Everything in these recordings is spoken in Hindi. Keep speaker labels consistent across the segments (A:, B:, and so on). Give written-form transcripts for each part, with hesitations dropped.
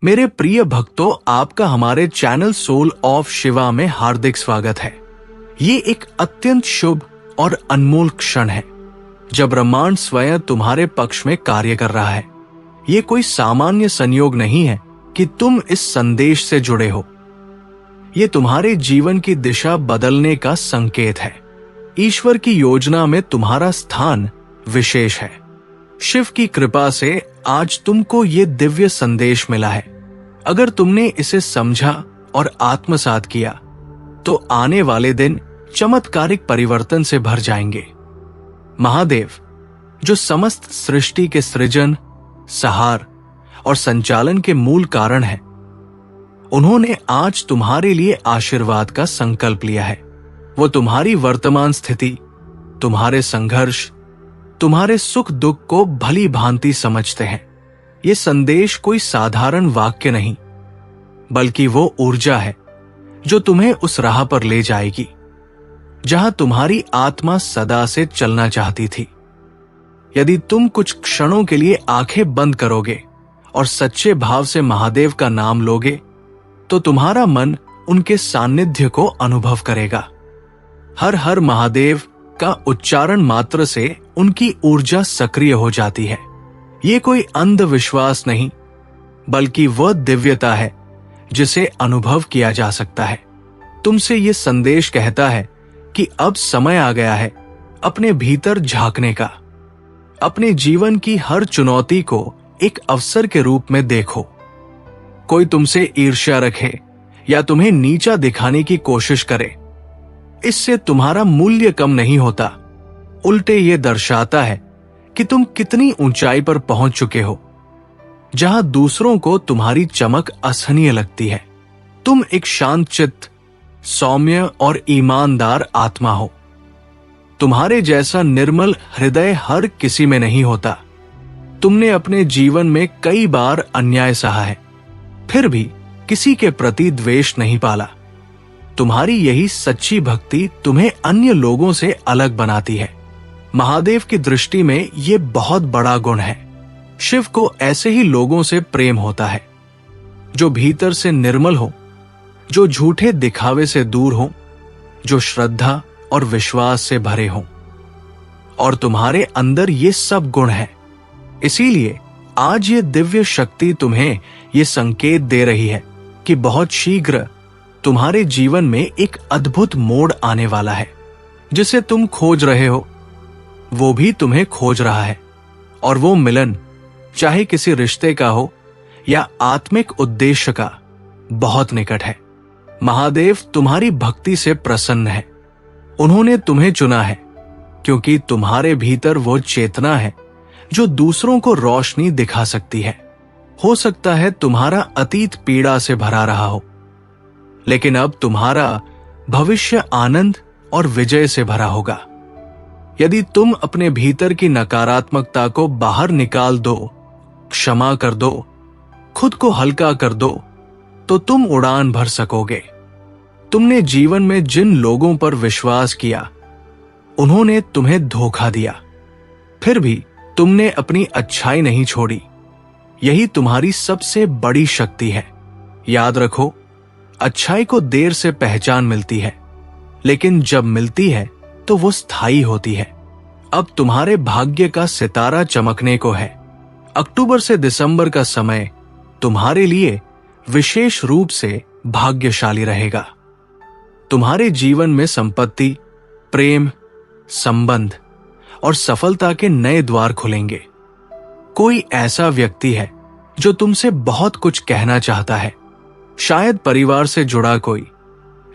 A: मेरे प्रिय भक्तों, आपका हमारे चैनल सोल ऑफ शिवा में हार्दिक स्वागत है। ये एक अत्यंत शुभ और अनमोल क्षण है जब ब्रह्मांड स्वयं तुम्हारे पक्ष में कार्य कर रहा है। ये कोई सामान्य संयोग नहीं है कि तुम इस संदेश से जुड़े हो। ये तुम्हारे जीवन की दिशा बदलने का संकेत है। ईश्वर की योजना में तुम्हारा स्थान विशेष है। शिव की कृपा से आज तुमको ये दिव्य संदेश मिला है। अगर तुमने इसे समझा और आत्मसात किया तो आने वाले दिन चमत्कारिक परिवर्तन से भर जाएंगे। महादेव, जो समस्त सृष्टि के सृजन, सहार और संचालन के मूल कारण है, उन्होंने आज तुम्हारे लिए आशीर्वाद का संकल्प लिया है। वो तुम्हारी वर्तमान स्थिति, तुम्हारे संघर्ष, तुम्हारे सुख दुख को भली भांति समझते हैं। ये संदेश कोई साधारण वाक्य नहीं, बल्कि वो ऊर्जा है जो तुम्हें उस राह पर ले जाएगी जहां तुम्हारी आत्मा सदा से चलना चाहती थी। यदि तुम कुछ क्षणों के लिए आंखें बंद करोगे और सच्चे भाव से महादेव का नाम लोगे तो तुम्हारा मन उनके सानिध्य को अनुभव करेगा। हर हर महादेव का उच्चारण मात्र से उनकी ऊर्जा सक्रिय हो जाती है। ये कोई अंधविश्वास नहीं, बल्कि वह दिव्यता है जिसे अनुभव किया जा सकता है। तुमसे ये संदेश कहता है कि अब समय आ गया है अपने भीतर झांकने का। अपने जीवन की हर चुनौती को एक अवसर के रूप में देखो। कोई तुमसे ईर्ष्या रखे या तुम्हें नीचा दिखाने की कोशिश करे, इससे तुम्हारा मूल्य कम नहीं होता। उल्टे ये दर्शाता है कि तुम कितनी ऊंचाई पर पहुंच चुके हो, जहां दूसरों को तुम्हारी चमक असहनीय लगती है। तुम एक शांत चित्त, सौम्य और ईमानदार आत्मा हो। तुम्हारे जैसा निर्मल हृदय हर किसी में नहीं होता। तुमने अपने जीवन में कई बार अन्याय सहा है, फिर भी किसी के प्रति द्वेष नहीं पाला। तुम्हारी यही सच्ची भक्ति तुम्हें अन्य लोगों से अलग बनाती है। महादेव की दृष्टि में ये बहुत बड़ा गुण है। शिव को ऐसे ही लोगों से प्रेम होता है जो भीतर से निर्मल हो, जो झूठे दिखावे से दूर हो, जो श्रद्धा और विश्वास से भरे हों। और तुम्हारे अंदर ये सब गुण हैं। इसीलिए आज ये दिव्य शक्ति तुम्हें ये संकेत दे रही है कि बहुत शीघ्र तुम्हारे जीवन में एक अद्भुत मोड़ आने वाला है। जिसे तुम खोज रहे हो वो भी तुम्हें खोज रहा है, और वो मिलन, चाहे किसी रिश्ते का हो या आत्मिक उद्देश्य का, बहुत निकट है। महादेव तुम्हारी भक्ति से प्रसन्न है। उन्होंने तुम्हें चुना है क्योंकि तुम्हारे भीतर वो चेतना है जो दूसरों को रोशनी दिखा सकती है। हो सकता है तुम्हारा अतीत पीड़ा से भरा रहा हो, लेकिन अब तुम्हारा भविष्य आनंद और विजय से भरा होगा। यदि तुम अपने भीतर की नकारात्मकता को बाहर निकाल दो, क्षमा कर दो, खुद को हल्का कर दो, तो तुम उड़ान भर सकोगे। तुमने जीवन में जिन लोगों पर विश्वास किया, उन्होंने तुम्हें धोखा दिया, फिर भी तुमने अपनी अच्छाई नहीं छोड़ी। यही तुम्हारी सबसे बड़ी शक्ति है। याद रखो, अच्छाई को देर से पहचान मिलती है, लेकिन जब मिलती है तो वो स्थायी होती है। अब तुम्हारे भाग्य का सितारा चमकने को है। अक्टूबर से दिसंबर का समय तुम्हारे लिए विशेष रूप से भाग्यशाली रहेगा। तुम्हारे जीवन में संपत्ति, प्रेम, संबंध और सफलता के नए द्वार खुलेंगे। कोई ऐसा व्यक्ति है जो तुमसे बहुत कुछ कहना चाहता है। शायद परिवार से जुड़ा कोई,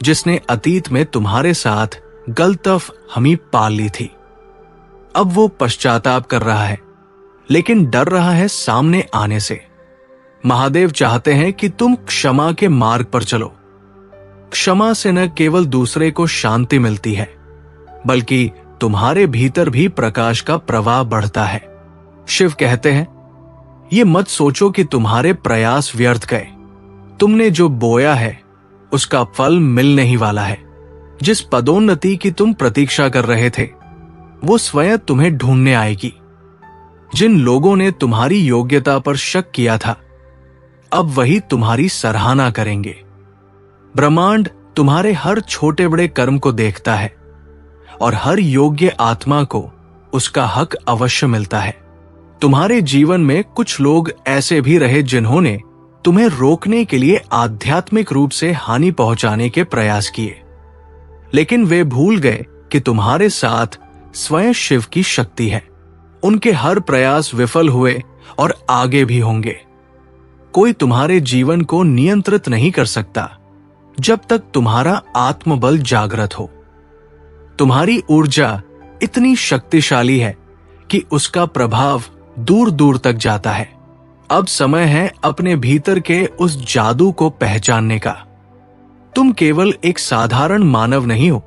A: जिसने अतीत में तुम्हारे साथ गलतफ हमी पाल ली थी। अब वो पश्चाताप कर रहा है, लेकिन डर रहा है सामने आने से। महादेव चाहते हैं कि तुम क्षमा के मार्ग पर चलो। क्षमा से न केवल दूसरे को शांति मिलती है, बल्कि तुम्हारे भीतर भी प्रकाश का प्रवाह बढ़ता है। शिव कहते हैं, ये मत सोचो कि तुम्हारे प्रयास व्यर्थ गए। तुमने जो बोया है उसका फल मिलने ही वाला है। जिस पदोन्नति की तुम प्रतीक्षा कर रहे थे, वो स्वयं तुम्हें ढूंढने आएगी। जिन लोगों ने तुम्हारी योग्यता पर शक किया था, अब वही तुम्हारी सराहना करेंगे। ब्रह्मांड तुम्हारे हर छोटे बड़े कर्म को देखता है और हर योग्य आत्मा को उसका हक अवश्य मिलता है। तुम्हारे जीवन में कुछ लोग ऐसे भी रहे जिन्होंने तुम्हें रोकने के लिए आध्यात्मिक रूप से हानि पहुंचाने के प्रयास किए, लेकिन वे भूल गए कि तुम्हारे साथ स्वयं शिव की शक्ति है। उनके हर प्रयास विफल हुए और आगे भी होंगे। कोई तुम्हारे जीवन को नियंत्रित नहीं कर सकता जब तक तुम्हारा आत्मबल जागृत हो। तुम्हारी ऊर्जा इतनी शक्तिशाली है कि उसका प्रभाव दूर दूर तक जाता है। अब समय है अपने भीतर के उस जादू को पहचानने का। तुम केवल एक साधारण मानव नहीं हो,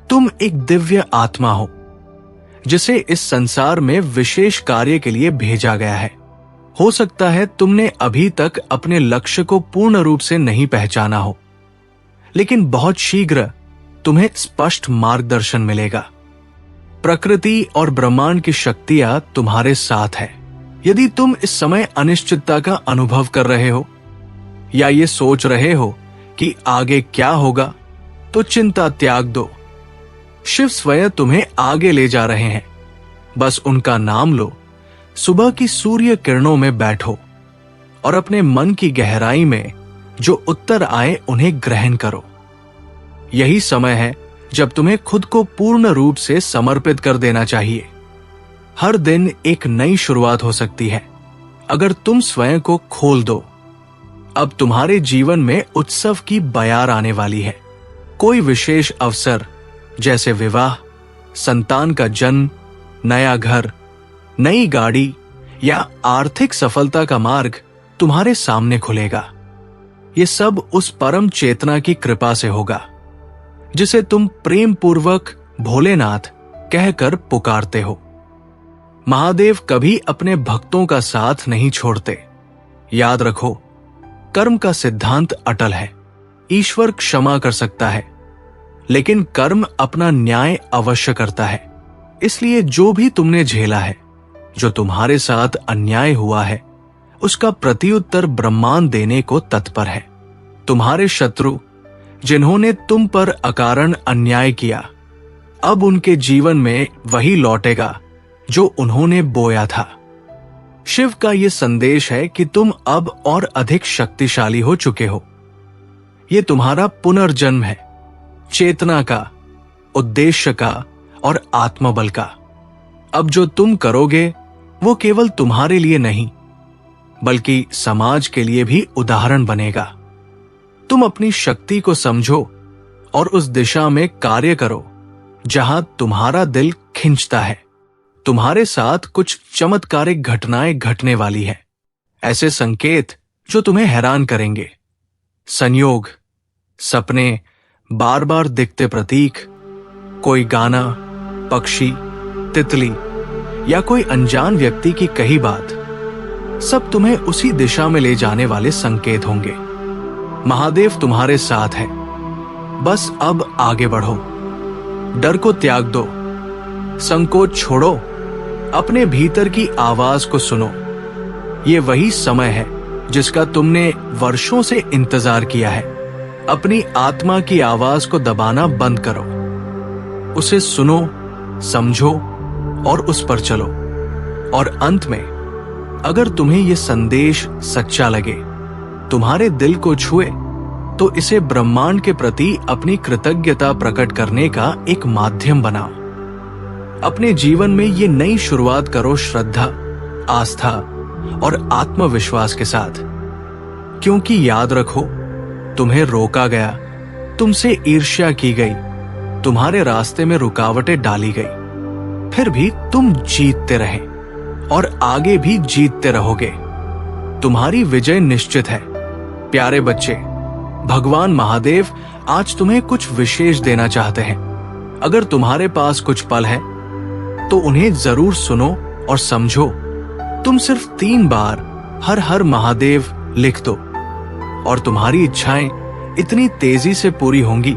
A: तुम एक दिव्य आत्मा हो जिसे इस संसार में विशेष कार्य के लिए भेजा गया है। हो सकता है तुमने अभी तक अपने लक्ष्य को पूर्ण रूप से नहीं पहचाना हो, लेकिन बहुत शीघ्र तुम्हें स्पष्ट मार्गदर्शन मिलेगा। प्रकृति और ब्रह्मांड की शक्तियां तुम्हारे साथ है। यदि तुम इस समय अनिश्चितता का अनुभव कर रहे हो या ये सोच रहे हो कि आगे क्या होगा, तो चिंता त्याग दो। शिव स्वयं तुम्हें आगे ले जा रहे हैं। बस उनका नाम लो, सुबह की सूर्य किरणों में बैठो और अपने मन की गहराई में जो उत्तर आए उन्हें ग्रहण करो। यही समय है जब तुम्हें खुद को पूर्ण रूप से समर्पित कर देना चाहिए। हर दिन एक नई शुरुआत हो सकती है अगर तुम स्वयं को खोल दो। अब तुम्हारे जीवन में उत्सव की बयार आने वाली है। कोई विशेष अवसर जैसे विवाह, संतान का जन्म, नया घर, नई गाड़ी या आर्थिक सफलता का मार्ग तुम्हारे सामने खुलेगा। ये सब उस परम चेतना की कृपा से होगा जिसे तुम प्रेम पूर्वक भोलेनाथ कहकर पुकारते हो। महादेव कभी अपने भक्तों का साथ नहीं छोड़ते। याद रखो, कर्म का सिद्धांत अटल है। ईश्वर क्षमा कर सकता है, लेकिन कर्म अपना न्याय अवश्य करता है। इसलिए जो भी तुमने झेला है, जो तुम्हारे साथ अन्याय हुआ है, उसका प्रत्युत्तर ब्रह्मांड देने को तत्पर है। तुम्हारे शत्रु जिन्होंने तुम पर अकारण अन्याय किया, अब उनके जीवन में वही लौटेगा जो उन्होंने बोया था। शिव का यह संदेश है कि तुम अब और अधिक शक्तिशाली हो चुके हो। यह तुम्हारा पुनर्जन्म है, चेतना का, उद्देश्य का और आत्मबल का। अब जो तुम करोगे वो केवल तुम्हारे लिए नहीं, बल्कि समाज के लिए भी उदाहरण बनेगा। तुम अपनी शक्ति को समझो और उस दिशा में कार्य करो जहां तुम्हारा दिल खिंचता है। तुम्हारे साथ कुछ चमत्कारिक घटनाएं घटने वाली है, ऐसे संकेत जो तुम्हें हैरान करेंगे। संयोग, सपने, बार बार दिखते प्रतीक, कोई गाना, पक्षी, तितली या कोई अनजान व्यक्ति की कही बात, सब तुम्हें उसी दिशा में ले जाने वाले संकेत होंगे। महादेव तुम्हारे साथ है। बस अब आगे बढ़ो, डर को त्याग दो, संकोच छोड़ो, अपने भीतर की आवाज को सुनो। ये वही समय है जिसका तुमने वर्षों से इंतजार किया है। अपनी आत्मा की आवाज को दबाना बंद करो, उसे सुनो, समझो और उस पर चलो। और अंत में, अगर तुम्हें यह संदेश सच्चा लगे, तुम्हारे दिल को छुए, तो इसे ब्रह्मांड के प्रति अपनी कृतज्ञता प्रकट करने का एक माध्यम बनाओ। अपने जीवन में ये नई शुरुआत करो श्रद्धा, आस्था और आत्मविश्वास के साथ। क्योंकि याद रखो, तुम्हें रोका गया, तुमसे ईर्ष्या की गई, तुम्हारे रास्ते में रुकावटें डाली गई, फिर भी तुम जीतते रहे और आगे भी जीतते रहोगे। तुम्हारी विजय निश्चित है। प्यारे बच्चे, भगवान महादेव आज तुम्हें कुछ विशेष देना चाहते हैं। अगर तुम्हारे पास कुछ पल है तो उन्हें जरूर सुनो और समझो। तुम सिर्फ 3 बार हर हर महादेव लिख दो और तुम्हारी इच्छाएं इतनी तेजी से पूरी होंगी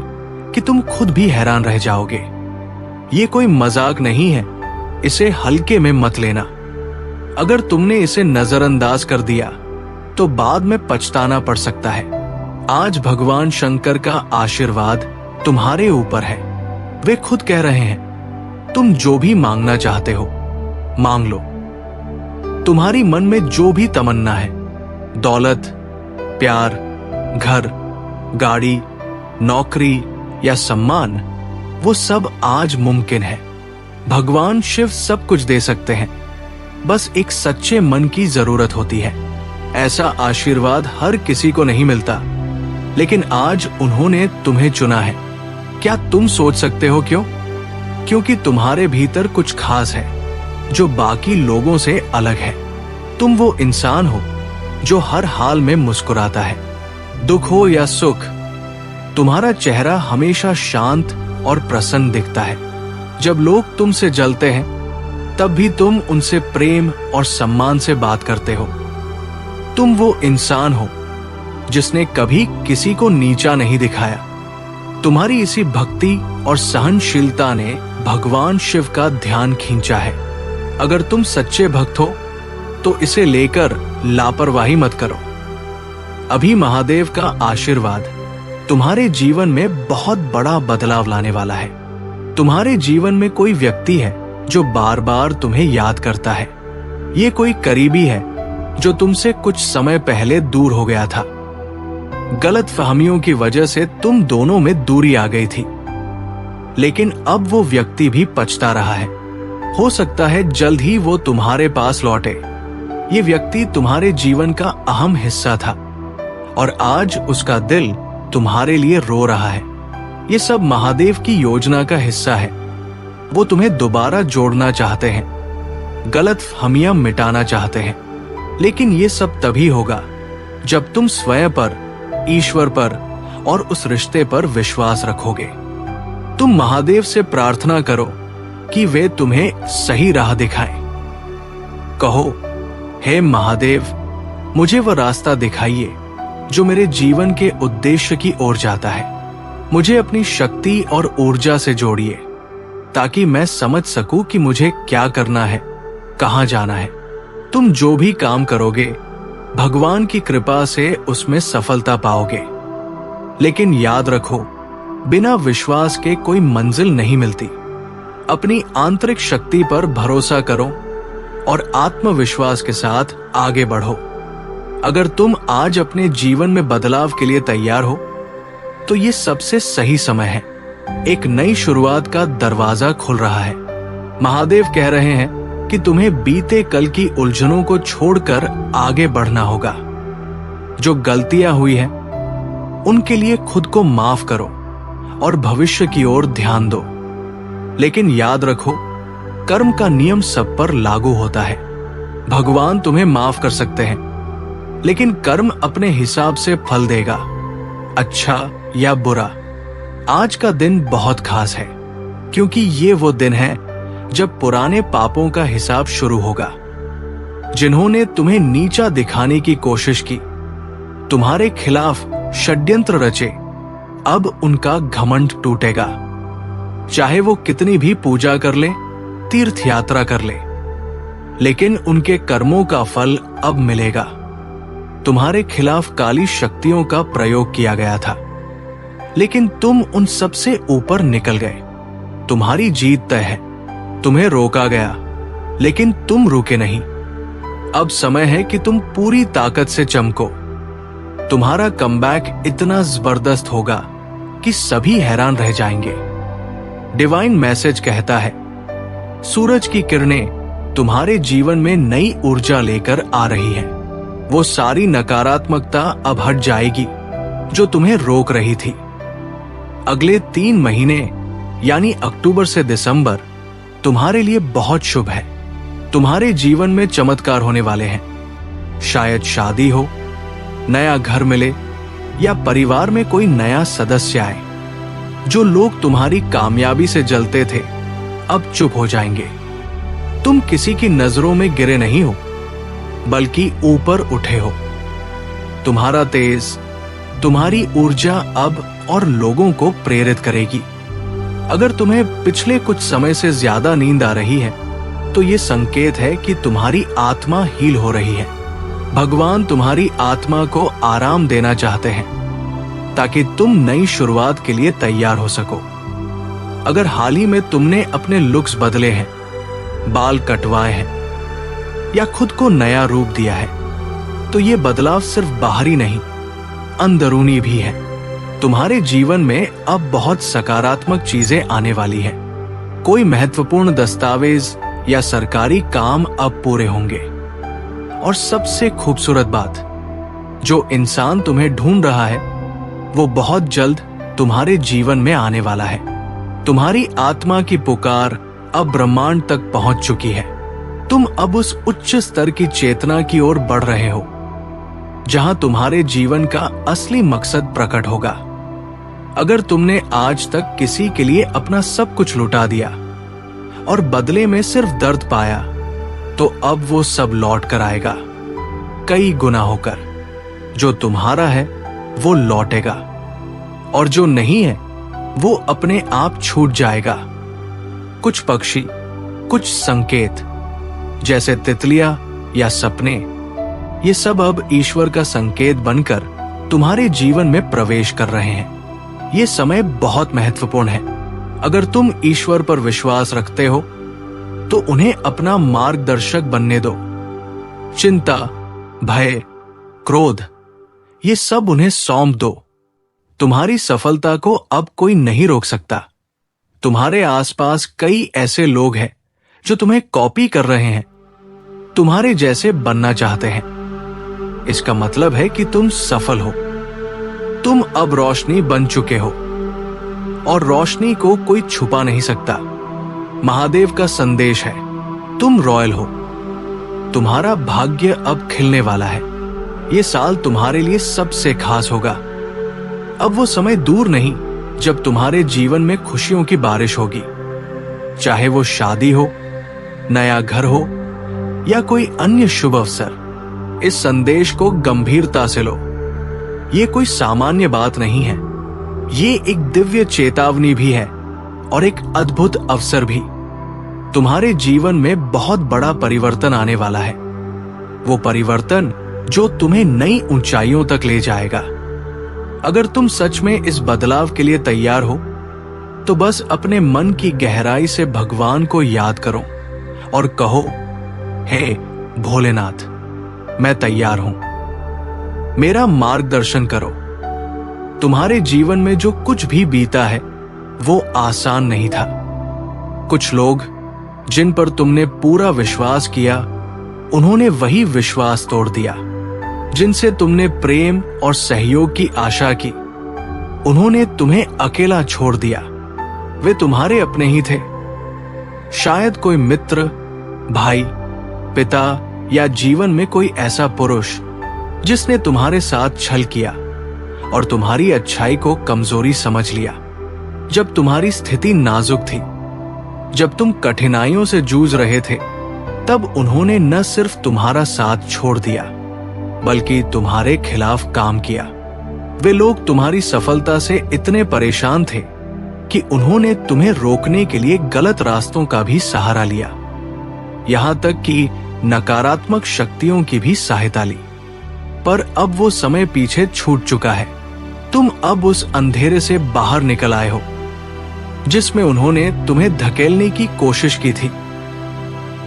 A: कि तुम खुद भी हैरान रह जाओगे। ये कोई मजाक नहीं है, इसे हल्के में मत लेना। अगर तुमने इसे नजरअंदाज कर दिया तो बाद में पछताना पड़ सकता है। आज भगवान शंकर का आशीर्वाद तुम्हारे ऊपर है। वे खुद कह रहे हैं, तुम जो भी मांगना चाहते हो मांग लो। तुम्हारी मन में जो भी तमन्ना है, दौलत, प्यार, घर, गाड़ी, नौकरी या सम्मान, वो सब आज मुमकिन है। भगवान शिव सब कुछ दे सकते हैं, बस एक सच्चे मन की जरूरत होती है। ऐसा आशीर्वाद हर किसी को नहीं मिलता, लेकिन आज उन्होंने तुम्हें चुना है। क्या तुम सोच सकते हो क्यों? क्योंकि तुम्हारे भीतर कुछ खास है जो बाकी लोगों से अलग है। तुम वो इंसान हो जो हर हाल में मुस्कुराता है। दुख हो या सुख, तुम्हारा चेहरा हमेशा शांत और प्रसन्न दिखता है। जब लोग तुमसे जलते हैं, तब भी तुम उनसे प्रेम और सम्मान से बात करते हो। तुम वो इंसान हो जिसने कभी किसी को नीचा नहीं दिखाया। तुम्हारी इसी भक्ति और सहनशीलता ने भगवान शिव का ध्यान खींचा है। अगर तुम सच्चे भक्त हो तो इसे लेकर लापरवाही मत करो। अभी महादेव का आशीर्वाद तुम्हारे जीवन में बहुत बड़ा बदलाव लाने वाला है। तुम्हारे जीवन में कोई व्यक्ति है जो बार बार तुम्हें याद करता है। ये कोई करीबी है जो तुमसे कुछ समय पहले दूर हो गया था। गलत फहमियों की वजह से तुम दोनों में दूरी आ गई थी, लेकिन अब वो व्यक्ति भी पछता रहा है। हो सकता है जल्द ही वो तुम्हारे पास लौटे। ये व्यक्ति तुम्हारे जीवन का अहम हिस्सा था और आज उसका दिल तुम्हारे लिए रो रहा है। ये सब महादेव की योजना का हिस्सा है। वो तुम्हें दोबारा जोड़ना चाहते हैं, गलत फहमियां मिटाना चाहते हैं। लेकिन ये सब तभी होगा जब तुम स्वयं पर, ईश्वर पर और उस रिश्ते पर विश्वास रखोगे। तुम महादेव से प्रार्थना करो कि वे तुम्हें सही राह दिखाएं। कहो, हे महादेव, मुझे वह रास्ता दिखाइए जो मेरे जीवन के उद्देश्य की ओर जाता है। मुझे अपनी शक्ति और ऊर्जा से जोड़िए ताकि मैं समझ सकूं कि मुझे क्या करना है, कहां जाना है। तुम जो भी काम करोगे, भगवान की कृपा से उसमें सफलता पाओगे। लेकिन याद रखो, बिना विश्वास के कोई मंजिल नहीं मिलती। अपनी आंतरिक शक्ति पर भरोसा करो और आत्मविश्वास के साथ आगे बढ़ो। अगर तुम आज अपने जीवन में बदलाव के लिए तैयार हो, तो ये सबसे सही समय है। एक नई शुरुआत का दरवाजा खुल रहा है। महादेव कह रहे हैं कि तुम्हें बीते कल की उलझनों को छोड़कर आगे बढ़ना होगा। जो गलतियां हुई हैं, उनके लिए खुद को माफ करो और भविष्य की ओर ध्यान दो। लेकिन याद रखो, कर्म का नियम सब पर लागू होता है। भगवान तुम्हें माफ कर सकते हैं, लेकिन कर्म अपने हिसाब से फल देगा, अच्छा या बुरा। आज का दिन बहुत खास है, क्योंकि ये वो दिन है जब पुराने पापों का हिसाब शुरू होगा। जिन्होंने तुम्हें नीचा दिखाने की कोशिश की, तुम्हारे खिलाफ षड्यंत्र रचे, अब उनका घमंड टूटेगा। चाहे वो कितनी भी पूजा कर ले, तीर्थ यात्रा कर ले, लेकिन उनके कर्मों का फल अब मिलेगा। तुम्हारे खिलाफ काली शक्तियों का प्रयोग किया गया था, लेकिन तुम उन सबसे ऊपर निकल गए। तुम्हारी जीत तय है। तुम्हें रोका गया, लेकिन तुम रुके नहीं। अब समय है कि तुम पूरी ताकत से चमको। तुम्हारा कमबैक इतना जबरदस्त होगा कि सभी हैरान रह जाएंगे। डिवाइन मैसेज कहता है, सूरज की किरणें तुम्हारे जीवन में नई ऊर्जा लेकर आ रही हैं। वो सारी नकारात्मकता अब हट जाएगी जो तुम्हें रोक रही थी। अगले 3 महीने यानी अक्टूबर से दिसंबर तुम्हारे लिए बहुत शुभ है। तुम्हारे जीवन में चमत्कार होने वाले हैं। शायद शादी हो, नया घर मिले या परिवार में कोई नया सदस्य आए। जो लोग तुम्हारी कामयाबी से जलते थे, अब चुप हो जाएंगे। तुम किसी की नजरों में गिरे नहीं हो, बल्कि ऊपर उठे हो। तुम्हारा तेज, तुम्हारी ऊर्जा अब और लोगों को प्रेरित करेगी। अगर तुम्हें पिछले कुछ समय से ज्यादा नींद आ रही है, तो ये संकेत है कि तुम्हारी आत्मा हील हो रही है। भगवान तुम्हारी आत्मा को आराम देना चाहते हैं ताकि तुम नई शुरुआत के लिए तैयार हो सको। अगर हाल ही में तुमने अपने लुक्स बदले हैं, बाल कटवाए हैं या खुद को नया रूप दिया है, तो ये बदलाव सिर्फ बाहरी नहीं, अंदरूनी भी है। तुम्हारे जीवन में अब बहुत सकारात्मक चीजें आने वाली हैं। कोई महत्वपूर्ण दस्तावेज या सरकारी काम अब पूरे होंगे। और सबसे खूबसूरत बात, जो इंसान तुम्हें ढूंढ रहा है वो बहुत जल्द तुम्हारे जीवन में आने वाला है। तुम्हारी आत्मा की पुकार अब ब्रह्मांड तक पहुंच चुकी है। तुम अब उस उच्च स्तर की चेतना की ओर बढ़ रहे हो जहां तुम्हारे जीवन का असली मकसद प्रकट होगा। अगर तुमने आज तक किसी के लिए अपना सब कुछ लुटा दिया और बदले में सिर्फ दर्द पाया, तो अब वो सब लौट कर आएगा, कई गुना होकर। जो तुम्हारा है वो लौटेगा और जो नहीं है वो अपने आप छूट जाएगा। कुछ पक्षी, कुछ संकेत जैसे तितलियां या सपने, ये सब अब ईश्वर का संकेत बनकर तुम्हारे जीवन में प्रवेश कर रहे हैं। ये समय बहुत महत्वपूर्ण है। अगर तुम ईश्वर पर विश्वास रखते हो तो उन्हें अपना मार्गदर्शक बनने दो। चिंता, भय, क्रोध, ये सब उन्हें सौंप दो। तुम्हारी सफलता को अब कोई नहीं रोक सकता। तुम्हारे आसपास कई ऐसे लोग हैं जो तुम्हें कॉपी कर रहे हैं, तुम्हारे जैसे बनना चाहते हैं। इसका मतलब है कि तुम सफल हो। तुम अब रोशनी बन चुके हो और रोशनी को कोई छुपा नहीं सकता। महादेव का संदेश है, तुम रॉयल हो। तुम्हारा भाग्य अब खिलने वाला है। ये साल तुम्हारे लिए सबसे खास होगा। अब वो समय दूर नहीं जब तुम्हारे जीवन में खुशियों की बारिश होगी। चाहे वो शादी हो, नया घर हो या कोई अन्य शुभ अवसर, इस संदेश को गंभीरता से लो। ये कोई सामान्य बात नहीं है, ये एक दिव्य चेतावनी भी है और एक अद्भुत अवसर भी। तुम्हारे जीवन में बहुत बड़ा परिवर्तन आने वाला है। वो परिवर्तन जो तुम्हें नई ऊंचाइयों तक ले जाएगा। अगर तुम सच में इस बदलाव के लिए तैयार हो तो बस अपने मन की गहराई से भगवान को याद करो और कहो, हे भोलेनाथ, मैं तैयार हूं, मेरा मार्गदर्शन करो। तुम्हारे जीवन में जो कुछ भी बीता है वो आसान नहीं था। कुछ लोग जिन पर तुमने पूरा विश्वास किया, उन्होंने वही विश्वास तोड़ दिया। जिनसे तुमने प्रेम और सहयोग की आशा की, उन्होंने तुम्हें अकेला छोड़ दिया। वे तुम्हारे अपने ही थे। शायद कोई मित्र, भाई, पिता या जीवन में कोई ऐसा पुरुष जिसने तुम्हारे साथ छल किया और तुम्हारी अच्छाई को कमजोरी समझ लिया। जब तुम्हारी स्थिति नाजुक थी, जब तुम कठिनाइयों से जूझ रहे थे, तब उन्होंने न सिर्फ तुम्हारा साथ छोड़ दिया बल्कि तुम्हारे खिलाफ काम किया। वे लोग तुम्हारी सफलता से इतने परेशान थे कि उन्होंने तुम्हें रोकने के लिए गलत रास्तों का भी सहारा लिया, यहां तक कि नकारात्मक शक्तियों की भी सहायता ली। पर अब वो समय पीछे छूट चुका है। तुम अब उस अंधेरे से बाहर निकल आए हो जिसमें उन्होंने तुम्हें धकेलने की कोशिश की थी।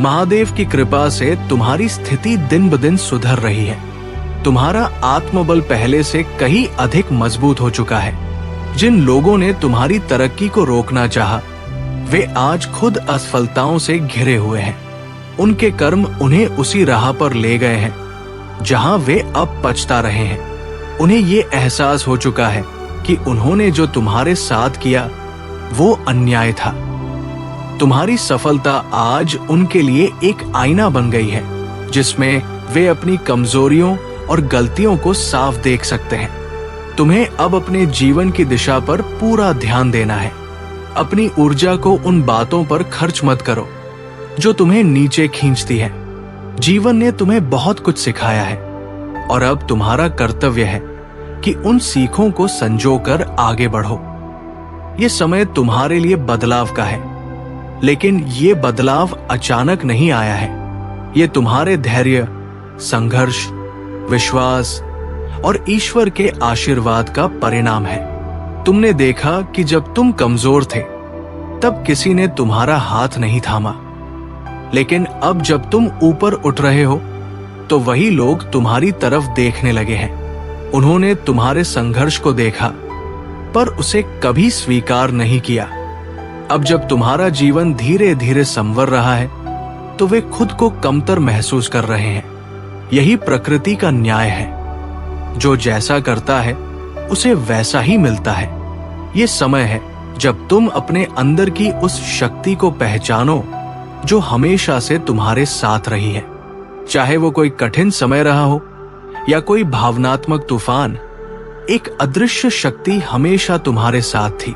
A: महादेव की कृपा से तुम्हारी स्थिति दिन ब दिन सुधर रही है। तुम्हारा आत्मबल पहले से कहीं अधिक मजबूत हो चुका है। जिन लोगों ने तुम्हारी तरक्की को रोकना चाहा, वे आज खुद असफलताओं से घिरे हुए हैं। उनके कर्म उन्हें उसी राह पर ले गए हैं जहां वे अब पछता रहे हैं। उन्हें ये एहसास हो चुका है कि उन्होंने जो तुम्हारे साथ किया वो अन्याय था। तुम्हारी सफलता आज उनके लिए एक आईना बन गई है जिसमें वे अपनी कमजोरियों और गलतियों को साफ देख सकते हैं। तुम्हें अब अपने जीवन की दिशा पर पूरा ध्यान देना है। अपनी ऊर्जा को उन बातों पर खर्च मत करो जो तुम्हें नीचे खींचती है। जीवन ने तुम्हें बहुत कुछ सिखाया है और अब तुम्हारा कर्तव्य है कि उन सीखों को संजोकर आगे बढ़ो। ये समय तुम्हारे लिए बदलाव का है, लेकिन ये बदलाव अचानक नहीं आया है। ये तुम्हारे धैर्य, संघर्ष विश्वास और ईश्वर के आशीर्वाद का परिणाम है। तुमने देखा कि जब तुम कमजोर थे तब किसी ने तुम्हारा हाथ नहीं थामा, लेकिन अब जब तुम ऊपर उठ रहे हो तो वही लोग तुम्हारी तरफ देखने लगे हैं। उन्होंने तुम्हारे संघर्ष को देखा पर उसे कभी स्वीकार नहीं किया। अब जब तुम्हारा जीवन धीरे धीरे संवर रहा है तो वे खुद को कमतर महसूस कर रहे हैं। यही प्रकृति का न्याय है। जो जैसा करता है उसे वैसा ही मिलता है। ये समय है जब तुम अपने अंदर की उस शक्ति को पहचानो जो हमेशा से तुम्हारे साथ रही है। चाहे वो कोई कठिन समय रहा हो या कोई भावनात्मक तूफान, एक अदृश्य शक्ति हमेशा तुम्हारे साथ थी।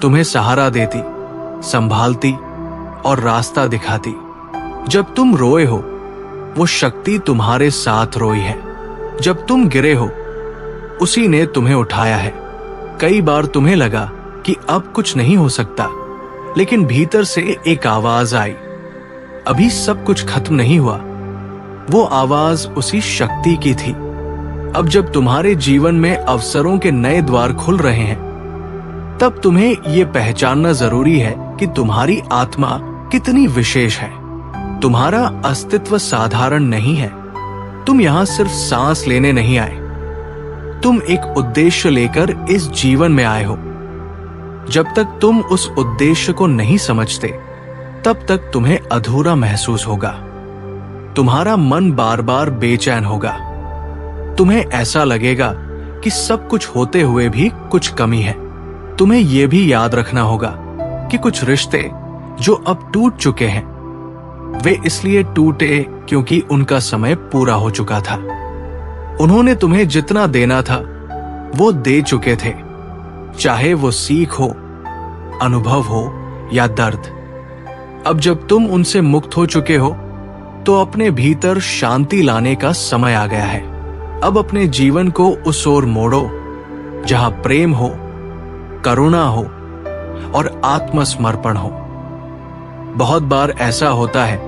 A: तुम्हें सहारा देती, संभालती और रास्ता दिखाती। जब तुम रोए हो वो शक्ति तुम्हारे साथ रोई है। जब तुम गिरे हो उसी ने तुम्हें उठाया है। कई बार तुम्हें लगा कि अब कुछ नहीं हो सकता, लेकिन भीतर से एक आवाज आई, अभी सब कुछ खत्म नहीं हुआ। वो आवाज उसी शक्ति की थी। अब जब तुम्हारे जीवन में अवसरों के नए द्वार खुल रहे हैं तब तुम्हें ये पहचानना जरूरी है कि तुम्हारी आत्मा कितनी विशेष है। तुम्हारा अस्तित्व साधारण नहीं है। तुम यहां सिर्फ सांस लेने नहीं आए, तुम एक उद्देश्य लेकर इस जीवन में आए हो। जब तक तुम उस उद्देश्य को नहीं समझते तब तक तुम्हें अधूरा महसूस होगा। तुम्हारा मन बार बार बेचैन होगा। तुम्हें ऐसा लगेगा कि सब कुछ होते हुए भी कुछ कमी है। तुम्हें यह भी याद रखना होगा कि कुछ रिश्ते जो अब टूट चुके हैं वे इसलिए टूटे क्योंकि उनका समय पूरा हो चुका था। उन्होंने तुम्हें जितना देना था वो दे चुके थे, चाहे वो सीख हो, अनुभव हो या दर्द। अब जब तुम उनसे मुक्त हो चुके हो तो अपने भीतर शांति लाने का समय आ गया है। अब अपने जीवन को उस ओर मोड़ो जहां प्रेम हो, करुणा हो और आत्मसमर्पण हो। बहुत बार ऐसा होता है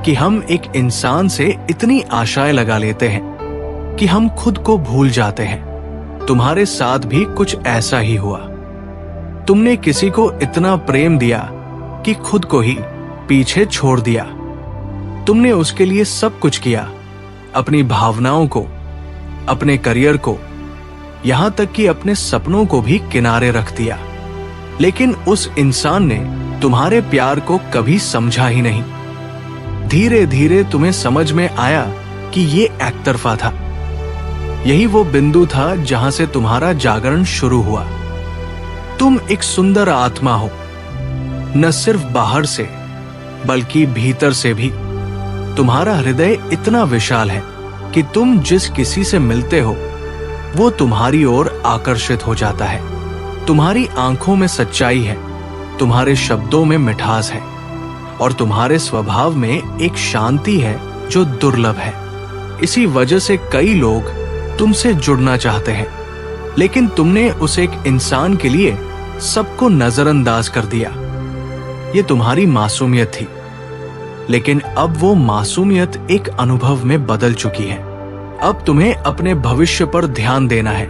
A: कि हम एक इंसान से इतनी आशाएं लगा लेते हैं कि हम खुद को भूल जाते हैं। तुम्हारे साथ भी कुछ ऐसा ही हुआ। तुमने किसी को इतना प्रेम दिया कि खुद को ही पीछे छोड़ दिया। तुमने उसके लिए सब कुछ किया, अपनी भावनाओं को, अपने करियर को, यहां तक कि अपने सपनों को भी किनारे रख दिया। लेकिन उस इंसान ने तुम्हारे प्यार को कभी समझा ही नहीं। धीरे धीरे तुम्हें समझ में आया कि ये एकतरफा था। यही वो बिंदु था जहां से तुम्हारा जागरण शुरू हुआ। तुम एक सुंदर आत्मा हो, न सिर्फ बाहर से बल्कि भीतर से भी। तुम्हारा हृदय इतना विशाल है कि तुम जिस किसी से मिलते हो वो तुम्हारी ओर आकर्षित हो जाता है। तुम्हारी आंखों में सच्चाई है, तुम्हारे शब्दों में मिठास है और तुम्हारे स्वभाव में एक शांति है जो दुर्लभ है। इसी वजह से कई लोग तुमसे जुड़ना चाहते हैं, लेकिन तुमने उस एक इंसान के लिए सबको नजरअंदाज कर दिया। ये तुम्हारी मासूमियत थी, लेकिन अब वो मासूमियत एक अनुभव में बदल चुकी है। अब तुम्हें अपने भविष्य पर ध्यान देना है।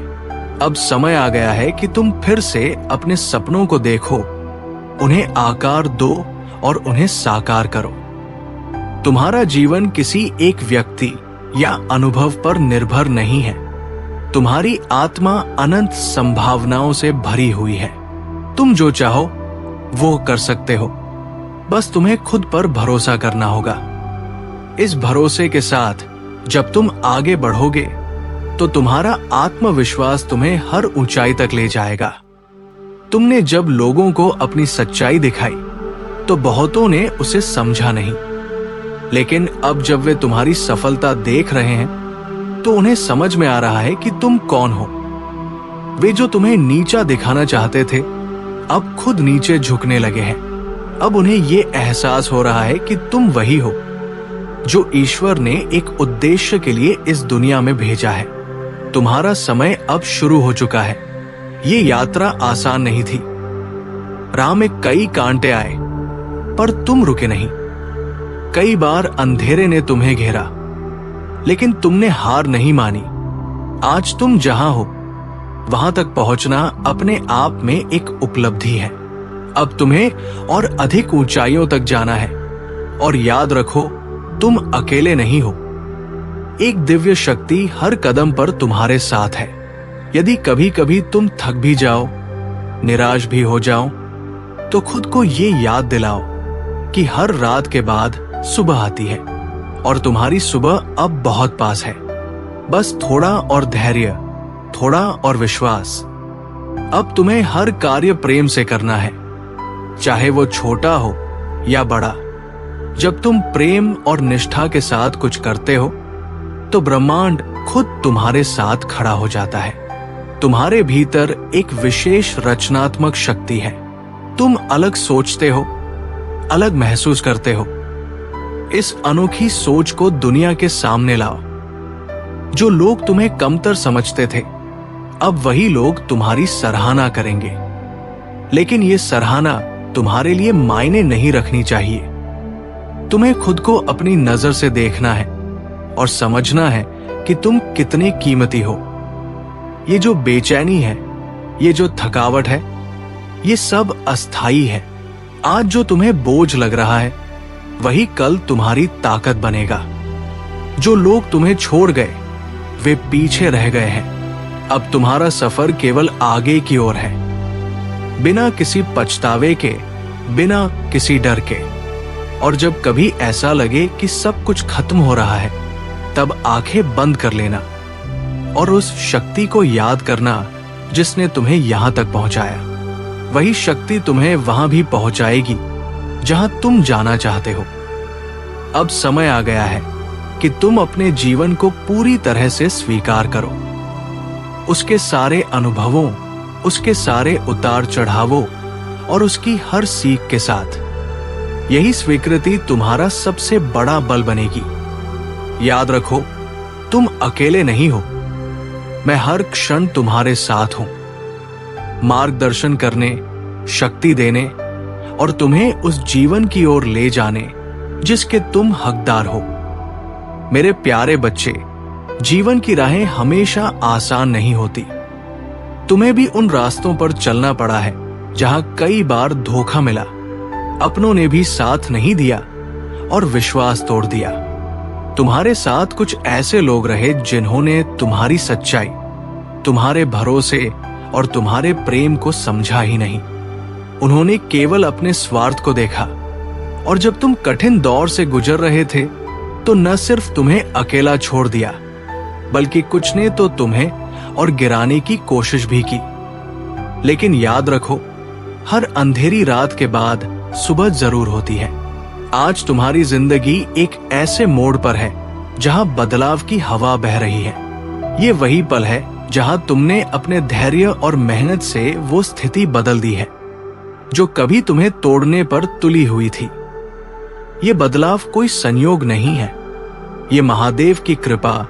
A: अब समय आ गया है कि तुम फिर से अपने सपनों को देखो, उन्हें आकार दो और उन्हें साकार करो। तुम्हारा जीवन किसी एक व्यक्ति या अनुभव पर निर्भर नहीं है। तुम्हारी आत्मा अनंत संभावनाओं से भरी हुई है। तुम जो चाहो वो कर सकते हो, बस तुम्हें खुद पर भरोसा करना होगा। इस भरोसे के साथ जब तुम आगे बढ़ोगे तो तुम्हारा आत्मविश्वास तुम्हें हर ऊंचाई तक ले जाएगा। तुमने जब लोगों को अपनी सच्चाई दिखाई तो बहुतों ने उसे समझा नहीं, लेकिन अब जब वे तुम्हारी सफलता देख रहे हैं तो उन्हें समझ में आ रहा है कि तुम कौन हो। वे जो तुम्हें नीचा दिखाना चाहते थे अब खुद नीचे झुकने लगे हैं। अब उन्हें ये एहसास हो रहा है कि तुम वही हो जो ईश्वर ने एक उद्देश्य के लिए इस दुनिया में भेजा है। तुम्हारा समय अब शुरू हो चुका है। ये यात्रा आसान नहीं थी। राह में कई कांटे आए पर तुम रुके नहीं। कई बार अंधेरे ने तुम्हें घेरा, लेकिन तुमने हार नहीं मानी। आज तुम जहां हो वहां तक पहुंचना अपने आप में एक उपलब्धि है। अब तुम्हें और अधिक ऊंचाइयों तक जाना है। और याद रखो, तुम अकेले नहीं हो। एक दिव्य शक्ति हर कदम पर तुम्हारे साथ है। यदि कभी कभी तुम थक भी जाओ, निराश भी हो जाओ, तो खुद को ये याद दिलाओ कि हर रात के बाद सुबह आती है और तुम्हारी सुबह अब बहुत पास है। बस थोड़ा और धैर्य, थोड़ा और विश्वास। अब तुम्हें हर कार्य प्रेम से करना है, चाहे वो छोटा हो या बड़ा। जब तुम प्रेम और निष्ठा के साथ कुछ करते हो तो ब्रह्मांड खुद तुम्हारे साथ खड़ा हो जाता है। तुम्हारे भीतर एक विशेष रचनात्मक शक्ति है। तुम अलग सोचते हो, अलग महसूस करते हो। इस अनोखी सोच को दुनिया के सामने लाओ। जो लोग तुम्हें कमतर समझते थे, अब वही लोग तुम्हारी सराहना करेंगे। लेकिन ये सराहना तुम्हारे लिए मायने नहीं रखनी चाहिए। तुम्हें खुद को अपनी नजर से देखना है और समझना है कि तुम कितने कीमती हो। ये जो बेचैनी है, ये जो थकावट है, ये सब अस्थाई है। आज जो तुम्हें बोझ लग रहा है, वही कल तुम्हारी ताकत बनेगा। जो लोग तुम्हें छोड़ गए, वे पीछे रह गए हैं। अब तुम्हारा सफर केवल आगे की ओर है, बिना किसी पछतावे के, बिना किसी डर के। और जब कभी ऐसा लगे कि सब कुछ खत्म हो रहा है, तब आंखें बंद कर लेना और उस शक्ति को याद करना जिसने तुम्हें यहां तक पहुंचाया। वही शक्ति तुम्हें वहां भी पहुंचाएगी जहां तुम जाना चाहते हो। अब समय आ गया है कि तुम अपने जीवन को पूरी तरह से स्वीकार करो। उसके सारे अनुभवों, उसके सारे उतार चढ़ावों और उसकी हर सीख के साथ। यही स्वीकृति तुम्हारा सबसे बड़ा बल बनेगी। याद रखो, तुम अकेले नहीं हो। मैं हर क्षण तुम्हारे साथ हूं, मार्गदर्शन करने, शक्ति देने और तुम्हें उस जीवन की ओर ले जाने जिसके तुम हकदार हो। मेरे प्यारे बच्चे, जीवन की राहें हमेशा आसान नहीं होती। तुम्हें भी उन रास्तों पर चलना पड़ा है जहां कई बार धोखा मिला, अपनों ने भी साथ नहीं दिया और विश्वास तोड़ दिया। तुम्हारे साथ कुछ ऐसे लोग रहे जिन्होंने तुम्हारी सच्चाई, तुम्हारे भरोसे और तुम्हारे प्रेम को समझा ही नहीं। उन्होंने केवल अपने स्वार्थ को देखा। और जब तुम कठिन दौर से गुजर रहे थे, तो न सिर्फ तुम्हें अकेला छोड़ दिया, बल्कि कुछ ने तो तुम्हें और गिराने की कोशिश भी की। लेकिन याद रखो, हर अंधेरी रात के बाद सुबह जरूर होती है। आज तुम्हारी जिंदगी एक ऐसे मोड़ पर है जहां बदलाव की हवा बह रही है। ये वही पल है जहां तुमने अपने धैर्य और मेहनत से वो स्थिति बदल दी है जो कभी तुम्हें तोड़ने पर तुली हुई थी। ये बदलाव कोई संयोग नहीं है, ये महादेव की कृपा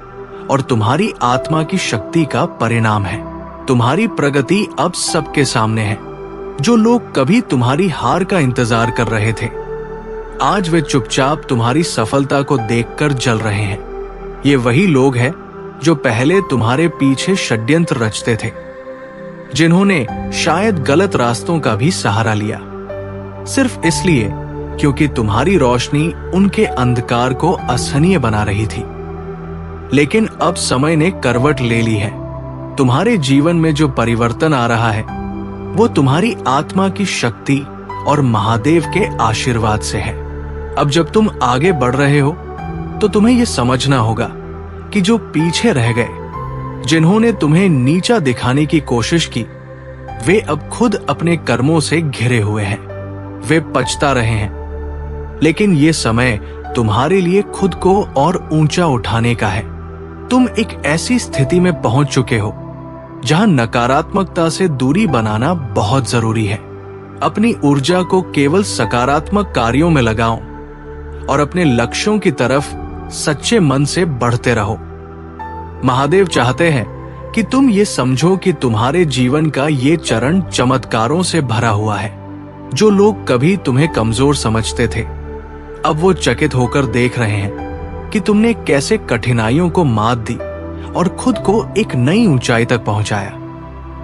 A: और तुम्हारी आत्मा की शक्ति का परिणाम है। तुम्हारी प्रगति अब सबके सामने है। जो लोग कभी तुम्हारी हार का इंतजार कर रहे थे, आज वे चुपचाप तुम्हारी सफलता को देखकर जल रहे हैं। ये वही लोग हैं जो पहले तुम्हारे पीछे षड्यंत्र रचते थे, जिन्होंने शायद गलत रास्तों का भी सहारा लिया, सिर्फ इसलिए क्योंकि तुम्हारी रोशनी उनके अंधकार को असहनीय बना रही थी। लेकिन अब समय ने करवट ले ली है। तुम्हारे जीवन में जो परिवर्तन आ रहा है, वो तुम्हारी आत्मा की शक्ति और महादेव के आशीर्वाद से है। अब जब तुम आगे बढ़ रहे हो, तो तुम्हें यह समझना होगा कि जो पीछे रह गए, जिन्होंने तुम्हें नीचा दिखाने की कोशिश की, वे अब खुद अपने कर्मों से घिरे हुए हैं। वे पछता रहे हैं। लेकिन ये समय तुम्हारे लिए खुद को और ऊंचा उठाने का है। तुम एक ऐसी स्थिति में पहुंच चुके हो जहां नकारात्मकता से दूरी बनाना बहुत जरूरी है। अपनी ऊर्जा को केवल सकारात्मक कार्यों में लगाओ और अपने लक्ष्यों की तरफ सच्चे मन से बढ़ते रहो। महादेव चाहते हैं कि तुम ये समझो कि तुम्हारे जीवन का ये चरण चमत्कारों से भरा हुआ है। जो लोग कभी तुम्हें कमजोर समझते थे, अब वो चकित होकर देख रहे हैं कि तुमने कैसे कठिनाइयों को मात दी और खुद को एक नई ऊंचाई तक पहुंचाया।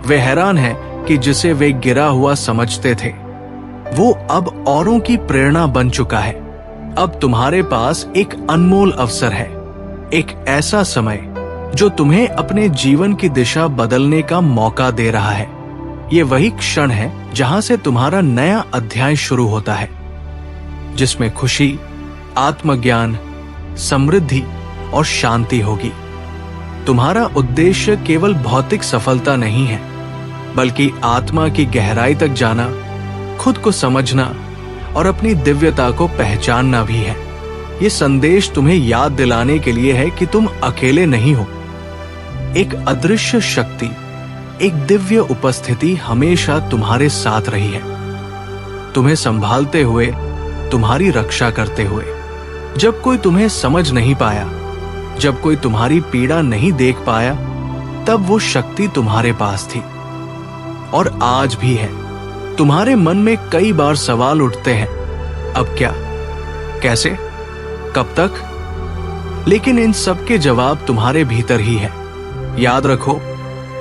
A: वे हैरान हैं कि जिसे वे गिरा हुआ समझते थे वो अब औरों की प्रेरणा बन चुका है। अब तुम्हारे पास एक अनमोल अवसर है, एक ऐसा समय जो तुम्हें अपने जीवन की दिशा बदलने का मौका दे रहा है। ये वही क्षण है जहां से तुम्हारा नया अध्याय शुरू होता है, जिसमें खुशी, आत्मज्ञान, समृद्धि और शांति होगी। तुम्हारा उद्देश्य केवल भौतिक सफलता नहीं है, बल्कि आत्मा की गहराई तक जाना, खुद को समझना और अपनी दिव्यता को पहचानना भी है। ये संदेश तुम्हें याद दिलाने के लिए है कि तुम अकेले नहीं हो। एक अदृश्य शक्ति, एक दिव्य उपस्थिति हमेशा तुम्हारे साथ रही है, तुम्हें संभालते हुए, तुम्हारी रक्षा करते हुए। जब कोई तुम्हें समझ नहीं पाया, जब कोई तुम्हारी पीड़ा नहीं देख पाया, तब वो शक्ति तुम्हारे पास थी और आज भी है। तुम्हारे मन में कई बार सवाल उठते हैं, अब क्या, कैसे, कब तक? लेकिन इन सब के जवाब तुम्हारे भीतर ही है। याद रखो,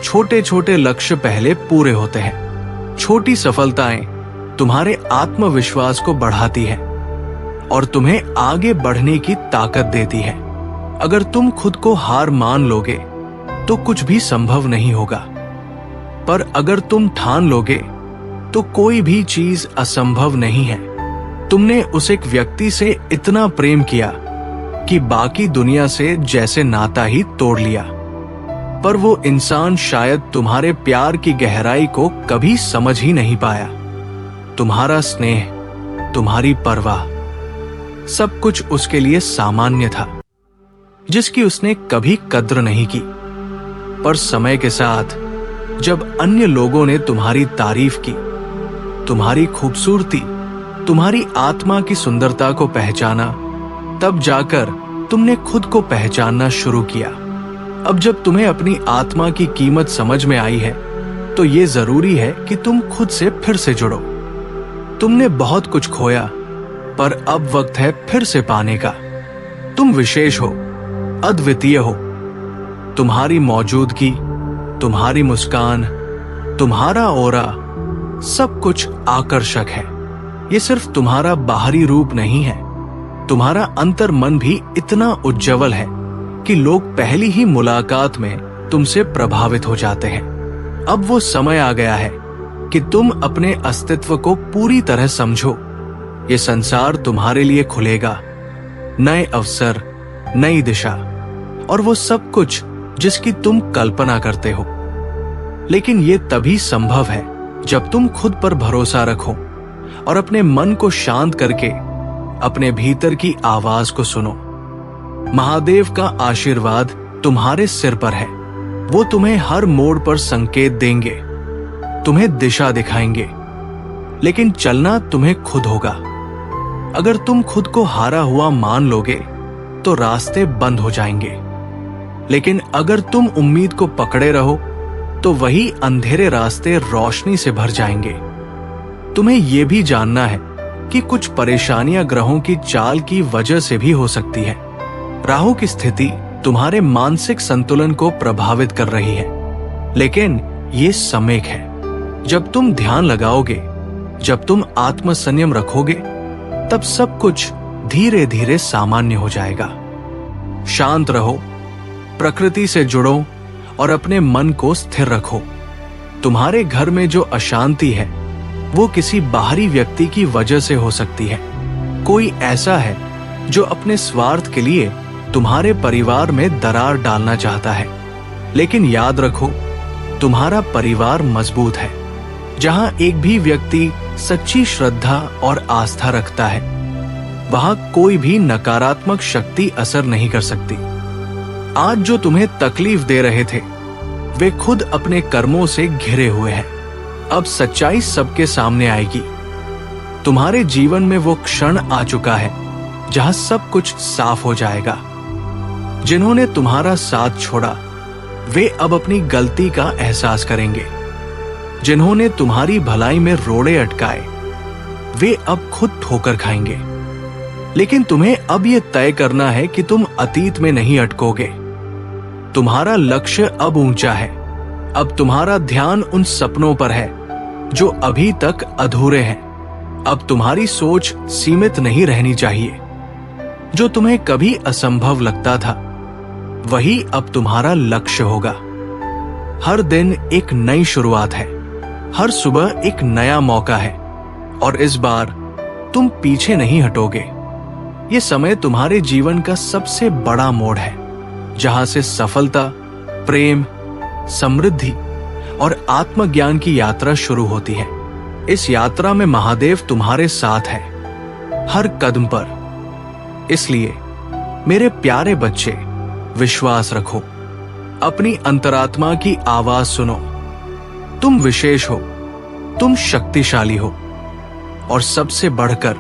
A: छोटे छोटे लक्ष्य पहले पूरे होते हैं। छोटी सफलताएं तुम्हारे आत्मविश्वास को बढ़ाती है और तुम्हें आगे बढ़ने की ताकत देती है। अगर तुम खुद को हार मान लोगे तो कुछ भी संभव नहीं होगा, पर अगर तुम ठान लोगे तो कोई भी चीज असंभव नहीं है। तुमने उस एक व्यक्ति से इतना प्रेम किया कि बाकी दुनिया से जैसे नाता ही तोड़ लिया, पर वो इंसान शायद तुम्हारे प्यार की गहराई को कभी समझ ही नहीं पाया। तुम्हारा स्नेह, तुम्हारी परवाह, सब कुछ उसके लिए सामान्य था, जिसकी उसने कभी कद्र नहीं की। पर समय के साथ जब अन्य लोगों ने तुम्हारी तारीफ की, तुम्हारी खूबसूरती, तुम्हारी आत्मा की सुंदरता को पहचाना, तब जाकर तुमने खुद को पहचानना शुरू किया। अब जब तुम्हें अपनी आत्मा की कीमत समझ में आई है, तो ये जरूरी है कि तुम खुद से फिर से जुड़ो। तुमने बहुत कुछ खोया, पर अब वक्त है फिर से पाने का। तुम विशेष हो, अद्वितीय हो। तुम्हारी मौजूदगी, तुम्हारी मुस्कान, तुम्हारा ऑरा, सब कुछ आकर्षक है। ये सिर्फ तुम्हारा बाहरी रूप नहीं है, तुम्हारा अंतर मन भी इतना उज्जवल है कि लोग पहली ही मुलाकात में तुमसे प्रभावित हो जाते हैं। अब वो समय आ गया है कि तुम अपने अस्तित्व को पूरी तरह समझो। ये संसार तुम्हारे लिए खुलेगा, नए अवसर, नई दिशा और वो सब कुछ जिसकी तुम कल्पना करते हो। लेकिन ये तभी संभव है जब तुम खुद पर भरोसा रखो और अपने मन को शांत करके अपने भीतर की आवाज को सुनो। महादेव का आशीर्वाद तुम्हारे सिर पर है। वो तुम्हें हर मोड़ पर संकेत देंगे, तुम्हें दिशा दिखाएंगे, लेकिन चलना तुम्हें खुद होगा। अगर तुम खुद को हारा हुआ मान लोगे तो रास्ते बंद हो जाएंगे, लेकिन अगर तुम उम्मीद को पकड़े रहो तो वही अंधेरे रास्ते रोशनी से भर जाएंगे। तुम्हें यह भी जानना है कि कुछ परेशानियां ग्रहों की चाल की वजह से भी हो सकती है। राहु की स्थिति तुम्हारे मानसिक संतुलन को प्रभावित कर रही है, लेकिन ये समेक है। जब तुम ध्यान लगाओगे, जब तुम आत्म संयम रखोगे, तब सब कुछ धीरे धीरे सामान्य हो जाएगा। शांत रहो, प्रकृति से जुड़ो और अपने मन को स्थिर रखो। तुम्हारे घर में जो अशांति है वो किसी बाहरी व्यक्ति की वजह से हो सकती है। कोई ऐसा है जो अपने स्वार्थ के लिए तुम्हारे परिवार में दरार डालना चाहता है। लेकिन याद रखो, तुम्हारा परिवार मजबूत है। जहां एक भी व्यक्ति सच्ची श्रद्धा और आस्था रखता है, वहां कोई भी नकारात्मक शक्ति असर नहीं कर सकती। आज जो तुम्हें तकलीफ दे रहे थे, वे खुद अपने कर्मों से घिरे हुए हैं। अब सच्चाई सबके सामने आएगी। तुम्हारे जीवन में वो क्षण आ चुका है जहां सब कुछ साफ हो जाएगा। जिन्होंने तुम्हारा साथ छोड़ा, वे अब अपनी गलती का एहसास करेंगे। जिन्होंने तुम्हारी भलाई में रोड़े अटकाए, वे अब खुद ठोकर खाएंगे। लेकिन तुम्हें अब यह तय करना है कि तुम अतीत में नहीं अटकोगे। तुम्हारा लक्ष्य अब ऊंचा है। अब तुम्हारा ध्यान उन सपनों पर है जो अभी तक अधूरे हैं। अब तुम्हारी सोच सीमित नहीं रहनी चाहिए। जो तुम्हें कभी असंभव लगता था वही अब तुम्हारा लक्ष्य होगा। हर दिन एक नई शुरुआत है। हर सुबह एक नया मौका है और इस बार तुम पीछे नहीं हटोगे। ये समय तुम्हारे जीवन का सबसे बड़ा मोड़ है, जहां से सफलता, प्रेम, समृद्धि और आत्मज्ञान की यात्रा शुरू होती है। इस यात्रा में महादेव तुम्हारे साथ है, हर कदम पर। इसलिए मेरे प्यारे बच्चे, विश्वास रखो, अपनी अंतरात्मा की आवाज सुनो। तुम विशेष हो, तुम शक्तिशाली हो और सबसे बढ़कर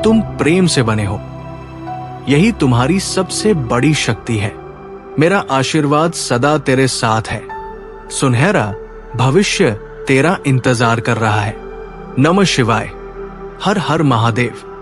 A: तुम प्रेम से बने हो। यही तुम्हारी सबसे बड़ी शक्ति है। मेरा आशीर्वाद सदा तेरे साथ है। सुनहरा भविष्य तेरा इंतजार कर रहा है। नमः शिवाय। हर हर महादेव।